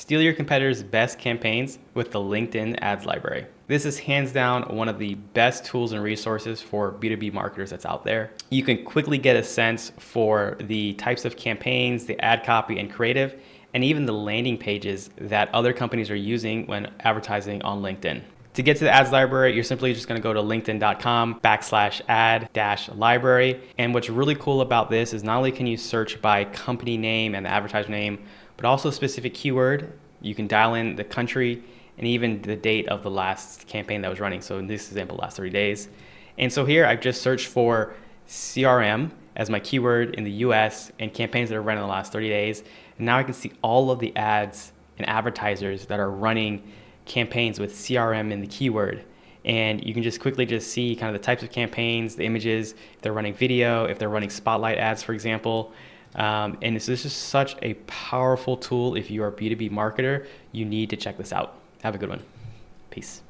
Steal your competitors' best campaigns with the LinkedIn Ads Library. This is hands down one of the best tools and resources for B2B marketers that's out there. You can quickly get a sense for the types of campaigns, the ad copy and creative, and even the landing pages that other companies are using when advertising on LinkedIn. To get to the ads library, you're simply just going to go to linkedin.com/ad-library. And what's really cool about this is not only can you search by company name and the advertiser name, but also a specific keyword. You can dial in the country and even the date of the last campaign that was running. So in this example, last 30 days. And so here I've just searched for CRM as my keyword in the US and campaigns that are running in the last 30 days. And now I can see all of the ads and advertisers that are running campaigns with CRM in the keyword. And you can just quickly just see kind of the types of campaigns, the images, if they're running video, if they're running spotlight ads, for example. And so this is such a powerful tool. If you are a B2B marketer, you need to check this out. Have a good one. Peace.